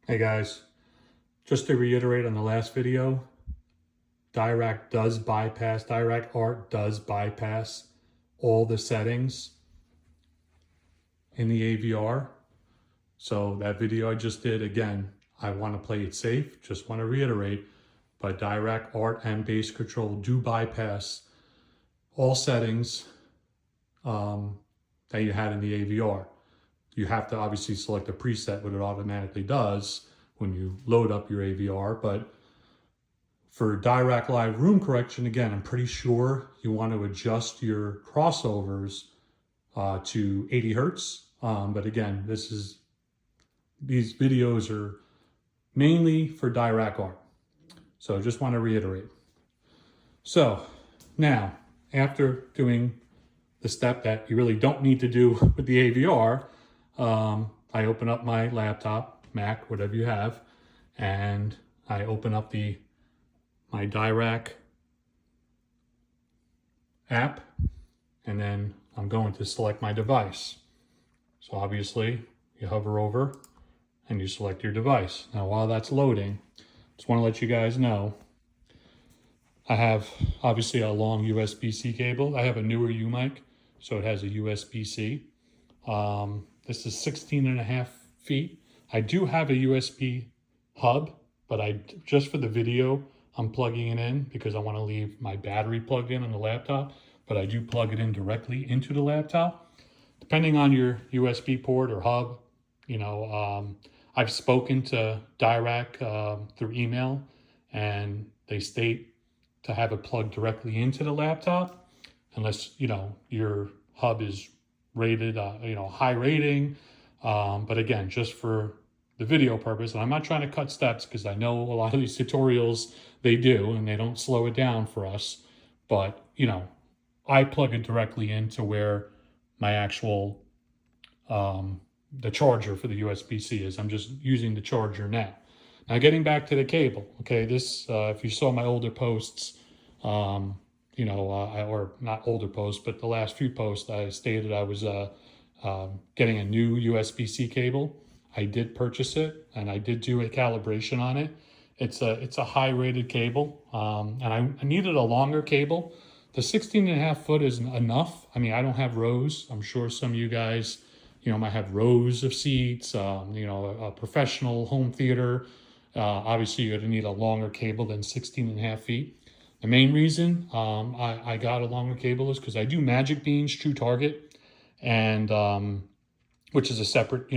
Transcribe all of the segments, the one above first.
Hey guys, just to reiterate on the last video, Dirac Art does bypass all the settings in the AVR. So that video I just did, again, I want to play it safe, just want to reiterate, but Dirac Art and Bass Control do bypass all settings that you had in the AVR. You have to obviously select a preset, what it automatically does when you load up your AVR, but for Dirac Live room correction, again, I'm pretty sure you want to adjust your crossovers to 80 hertz. But again, these videos are mainly for Dirac Art. So I just want to reiterate. So now, after doing the step that you really don't need to do with the AVR, I open up my laptop, Mac, whatever you have, and I open up my Dirac app, and then I'm going to select my device. So obviously you hover over and you select your device. Now while that's loading, just want to let you guys know, I have obviously a long USB-C cable. I have a newer U-mic, so it has a USB-C. This is 16.5 feet. I do have a USB hub, but just for the video, I'm plugging it in because I want to leave my battery plugged in on the laptop, but I do plug it in directly into the laptop. Depending on your USB port or hub, I've spoken to Dirac through email, and they state to have it plugged directly into the laptop, unless, your hub is rated, high rating. But again, just for the video purpose, and I'm not trying to cut steps because I know a lot of these tutorials, they do, and they don't slow it down for us. But, I plug it directly into where my actual, the charger for the USB-C is. I'm just using the charger now. Now getting back to the cable, okay, this, if you saw my older posts, or not older posts, but the last few posts, I stated I was getting a new USB-C cable. I did purchase it, and I did do a calibration on it. It's a high-rated cable, and I needed a longer cable. The 16.5 foot is enough. I mean, I don't have rows. I'm sure some of you guys, might have rows of seats, a professional home theater. Obviously, you're going to need a longer cable than 16.5 feet. The main reason I got a longer cable is because I do Magic Beans True Target, and which is a separate,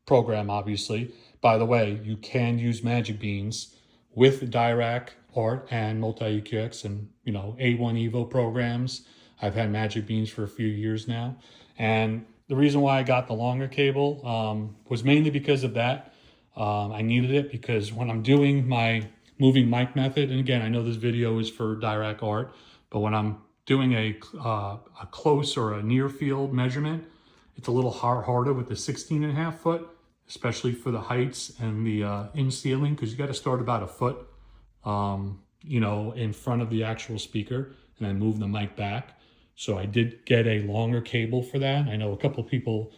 program, obviously. By the way, you can use Magic Beans with Dirac Art and Multi-EQX and, A1 Evo programs. I've had Magic Beans for a few years now. And the reason why I got the longer cable was mainly because of that. I needed it because when I'm doing my moving mic method, and again, I know this video is for Dirac Art, but when I'm doing a close or a near field measurement, it's a little harder with the 16.5 foot, especially for the heights and the in ceiling, because you got to start about a foot, in front of the actual speaker and then move the mic back. So I did get a longer cable for that. I know a couple of people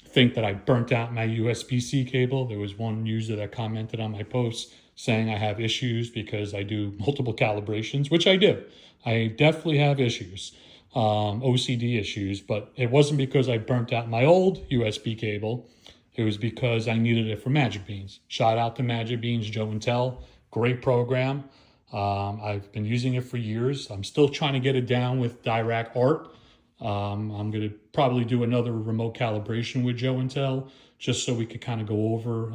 think that I burnt out my USB-C cable. There was one user that commented on my post saying I have issues because I do multiple calibrations, which I do. I definitely have issues, OCD issues, but it wasn't because I burnt out my old USB cable. It was because I needed it for Magic Beans. Shout out to Magic Beans, Joe and Tell. Great program. I've been using it for years. I'm still trying to get it down with Dirac Art. I'm going to probably do another remote calibration with Joe and Tell, just so we could kind of go over,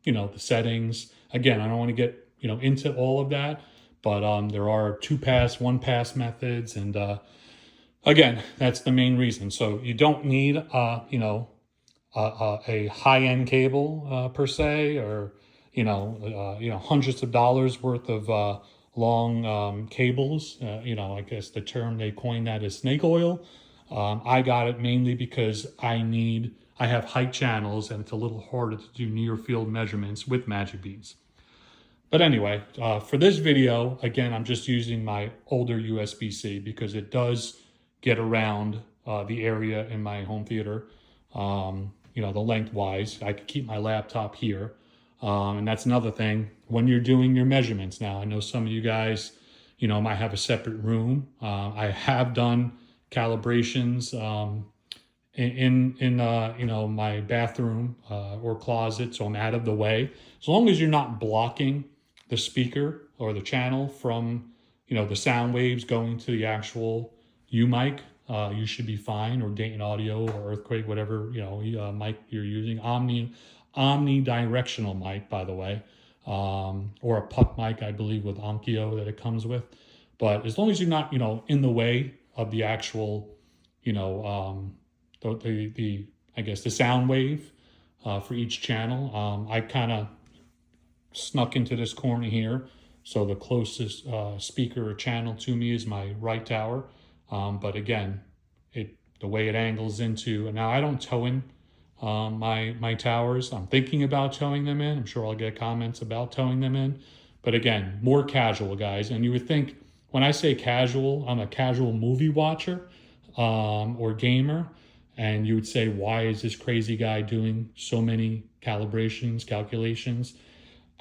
the settings. Again, I don't want to get, into all of that, but there are 2-pass, 1-pass methods. And again, that's the main reason. So you don't need, a high-end cable per se, or, hundreds of dollars worth of long cables. I guess the term they coined that is snake oil. I got it mainly because I have height channels, and it's a little harder to do near field measurements with Magic Beans. But anyway, for this video, again, I'm just using my older USB-C because it does get around the area in my home theater, the lengthwise. I could keep my laptop here. And that's another thing when you're doing your measurements. Now, I know some of you guys, might have a separate room. I have done calibrations in my bathroom or closet, so I'm out of the way. As long as you're not blocking the speaker or the channel from the sound waves going to the actual U mic, you should be fine. Or Dayton Audio or Earthquake, whatever mic you're using. Omnidirectional mic, by the way, or a puck mic, I believe, with Onkyo that it comes with. But as long as you're not in the way of the actual the I guess the sound wave for each channel. I kind of snuck into this corner here, so the closest speaker or channel to me is my right tower. But again, the way it angles into, and now I don't toe in my towers. I'm thinking about towing them in. I'm sure I'll get comments about towing them in. But again, more casual, guys. And you would think when I say casual, I'm a casual movie watcher or gamer. And you would say, why is this crazy guy doing so many calibrations, calculations?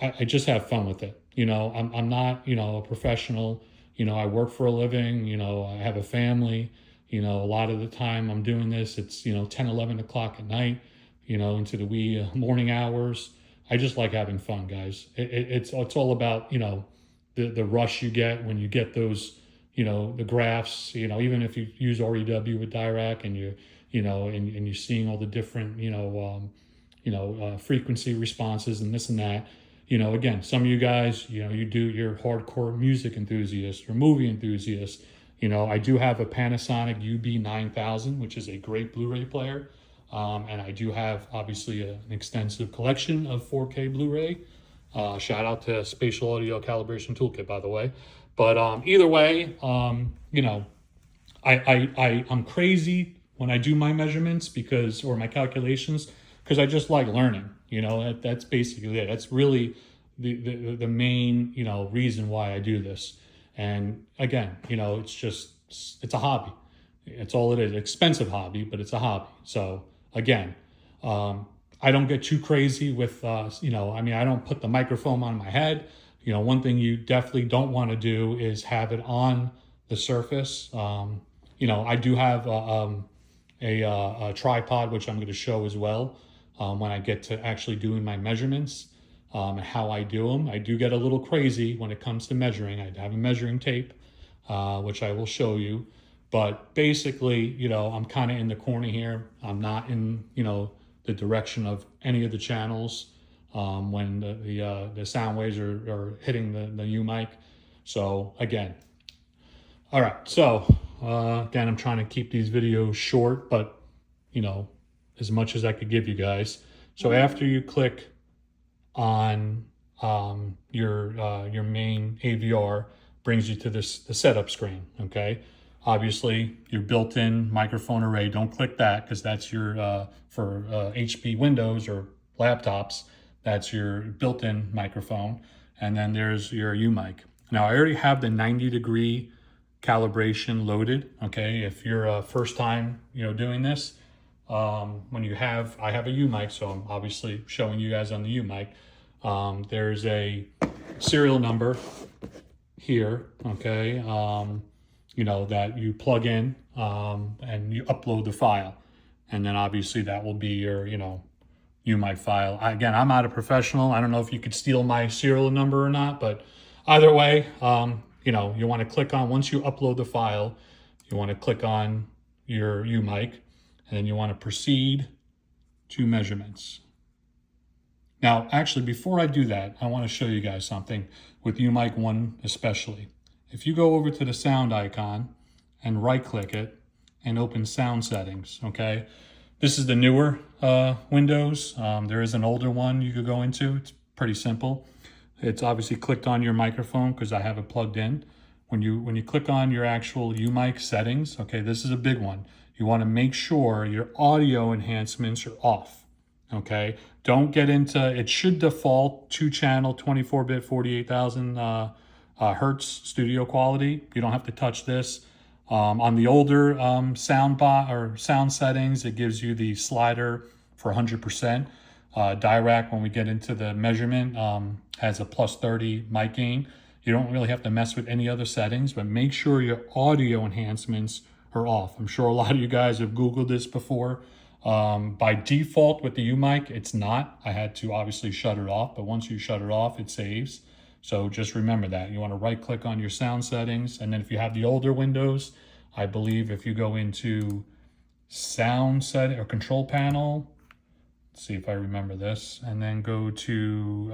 I just have fun with it. I'm not, a professional. I work for a living. I have a family. A lot of the time I'm doing this, it's, 10, 11 o'clock at night, into the wee morning hours. I just like having fun, guys. It's all about, the rush you get when you get those, the graphs, even if you use REW with Dirac and and you're seeing all the different, frequency responses and this and that. Again, some of you guys, you're hardcore music enthusiasts or movie enthusiasts. I do have a Panasonic UB9000, which is a great Blu-ray player. And I do have, obviously, an extensive collection of 4K Blu-ray. Shout out to Spatial Audio Calibration Toolkit, by the way. But either way, I'm crazy when I do my measurements or my calculations, because I just like learning. That's basically it. That's really the main, reason why I do this. And again, it's a hobby. It's all it is. Expensive hobby, but it's a hobby. So again, I don't get too crazy with, I don't put the microphone on my head. One thing you definitely don't want to do is have it on the surface. I do have a tripod, which I'm going to show as well when I get to actually doing my measurements and how I do them. I do get a little crazy when it comes to measuring. I have a measuring tape, which I will show you. But basically, I'm kind of in the corner here. I'm not in, the direction of any of the channels when the sound waves are hitting the U mic. So again, all right. So again, I'm trying to keep these videos short, but as much as I could give you guys. So after you click on your main AVR, brings you to the setup screen. Okay. Obviously, your built-in microphone array. Don't click that, because that's your for HP Windows or laptops. That's your built-in microphone, and then there's your U mic. Now, I already have the 90-degree calibration loaded. Okay, if you're first time doing this, I have a U mic, so I'm obviously showing you guys on the U mic. There's a serial number here. Okay. That you plug in and you upload the file. And then obviously that will be your, U mic file. Again, I'm not a professional. I don't know if you could steal my serial number or not, but either way, you want to click on, once you upload the file, you want to click on your U mic, and then you want to proceed to measurements. Now, actually, before I do that, I want to show you guys something with U mic 1 especially. If you go over to the sound icon and right click it and open sound settings, okay? This is the newer Windows. There is an older one you could go into. It's pretty simple. It's obviously clicked on your microphone because I have it plugged in. When you click on your actual U mic settings, okay, this is a big one. You want to make sure your audio enhancements are off, okay? Don't get into, it should default 2-channel, 24-bit, 48,000 hertz studio quality. You don't have to touch this. On the older sound settings, it gives you the slider for 100%. Dirac, when we get into the measurement, has a plus 30 mic gain. You don't really have to mess with any other settings, but make sure your audio enhancements are off. I'm sure a lot of you guys have Googled this before. By default with the UMic, it's not. I had to obviously shut it off, but once you shut it off, it saves. So just remember that. You want to right click on your sound settings, and then if you have the older Windows, I believe if you go into sound set or control panel, let's see if I remember this, and then go to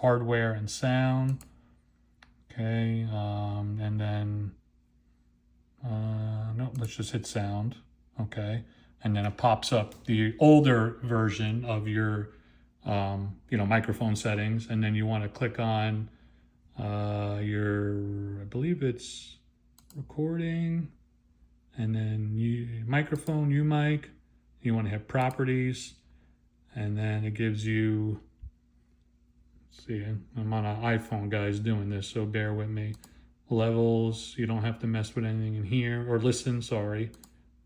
hardware and sound. Okay, and then, no, let's just hit sound. Okay, and then it pops up the older version of your, microphone settings, and then you want to click on I believe it's recording, and then microphone, UMic. You want to hit properties, and then it gives you, let's see, I'm on an iPhone, guys, doing this, so bear with me. Levels, you don't have to mess with anything in here, or listen, sorry.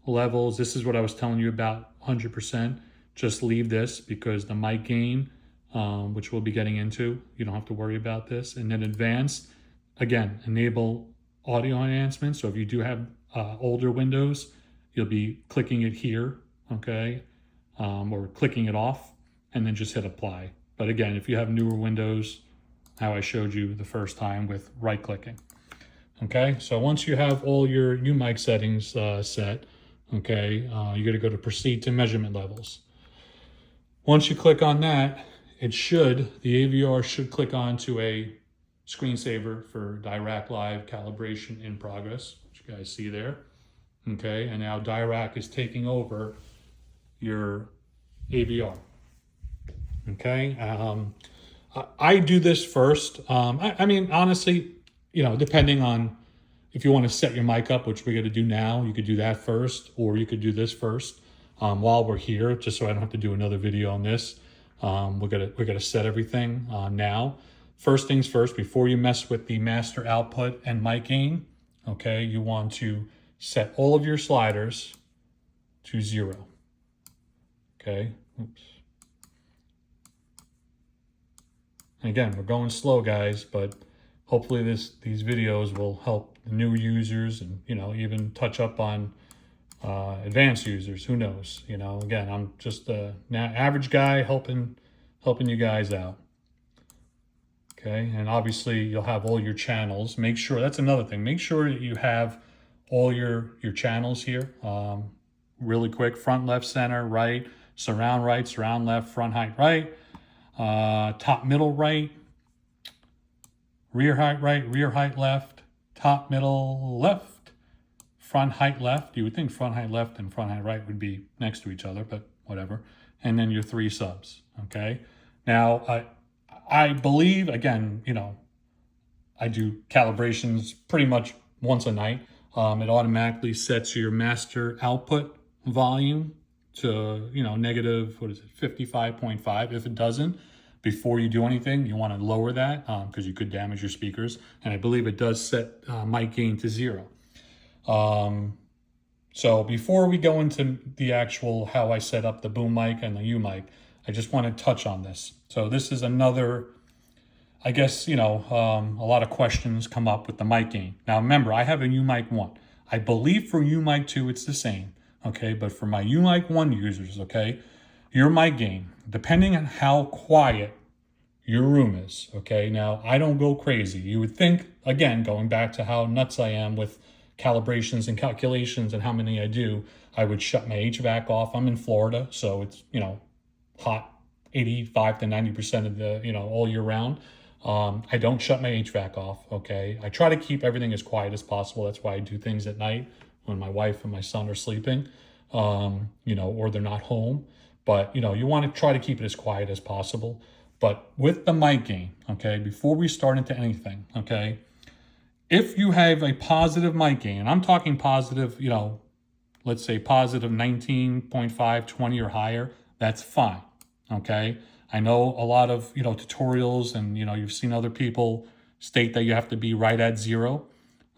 Levels, this is what I was telling you about, 100%. Just leave this because the mic gain, which we'll be getting into, you don't have to worry about this. And then advanced, again, enable audio enhancement. So if you do have older Windows, you'll be clicking it here, okay, or clicking it off, and then just hit apply. But again, if you have newer Windows, how I showed you the first time with right clicking. Okay, so once you have all your UMic settings set, okay, you're going to go to proceed to measurement levels. Once you click on that, the AVR should click on to a screensaver for Dirac Live calibration in progress, which you guys see there. Okay, and now Dirac is taking over your AVR. Okay, I do this first. I mean, honestly, depending on if you want to set your mic up, which we're going to do now, you could do that first, or you could do this first while we're here, just so I don't have to do another video on this. We're gonna set everything now. First things first, before you mess with the master output and mic gain, okay, you want to set all of your sliders to 0. Okay, oops. And again, we're going slow, guys, but hopefully these videos will help the new users and, even touch up on advanced users. Who knows? Again, I'm just an average guy helping you guys out. Okay, and obviously you'll have all your channels. Make sure, that's another thing, make sure that you have all your channels here. Really quick, front, left, center, right, surround left, front height right, top middle right, rear height left, top middle left, front height left. You would think front height left and front height right would be next to each other, but whatever. And then your 3 subs, okay? Now, I believe, again, I do calibrations pretty much once a night. It automatically sets your master output volume to, negative, 55.5. If it doesn't, before you do anything, you want to lower that because you could damage your speakers. And I believe it does set mic gain to 0. So before we go into the actual how I set up the boom mic and the UMic, I just want to touch on this. So this is another, I guess, a lot of questions come up with the mic gain. Now remember, I have a UMic 1. I believe for UMic 2 it's the same, okay? But for my UMic 1 users, okay, your mic gain, depending on how quiet your room is, okay? Now, I don't go crazy. You would think, again, going back to how nuts I am with calibrations and calculations and how many I do, I would shut my HVAC off. I'm in Florida, so it's, hot 85 to 90% of the, all year round. I don't shut my HVAC off, okay? I try to keep everything as quiet as possible. That's why I do things at night when my wife and my son are sleeping, or they're not home. But, you want to try to keep it as quiet as possible. But with the mic gain, okay, before we start into anything, okay, if you have a positive mic gain, and I'm talking positive, let's say positive 19.5, 20 or higher, that's fine, okay? I know a lot of, tutorials and, you've seen other people state that you have to be right at 0,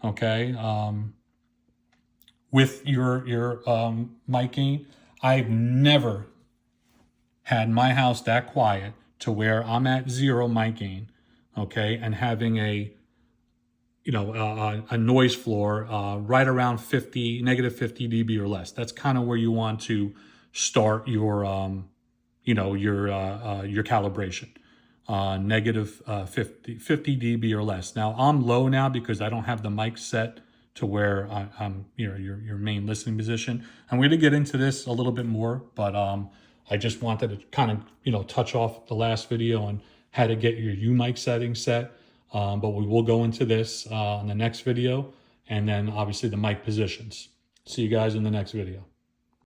okay? With your mic gain, I've never had my house that quiet to where I'm at 0 mic gain, okay, and having a a noise floor right around 50, negative 50 dB or less. That's kind of where you want to start your your calibration. Negative 50 dB or less. Now I'm low now because I don't have the mic set to where I'm your main listening position. I'm going to get into this a little bit more, but I just wanted to kind of touch off the last video on how to get your U mic settings set. But we will go into this in the next video, and then obviously the mic positions. See you guys in the next video.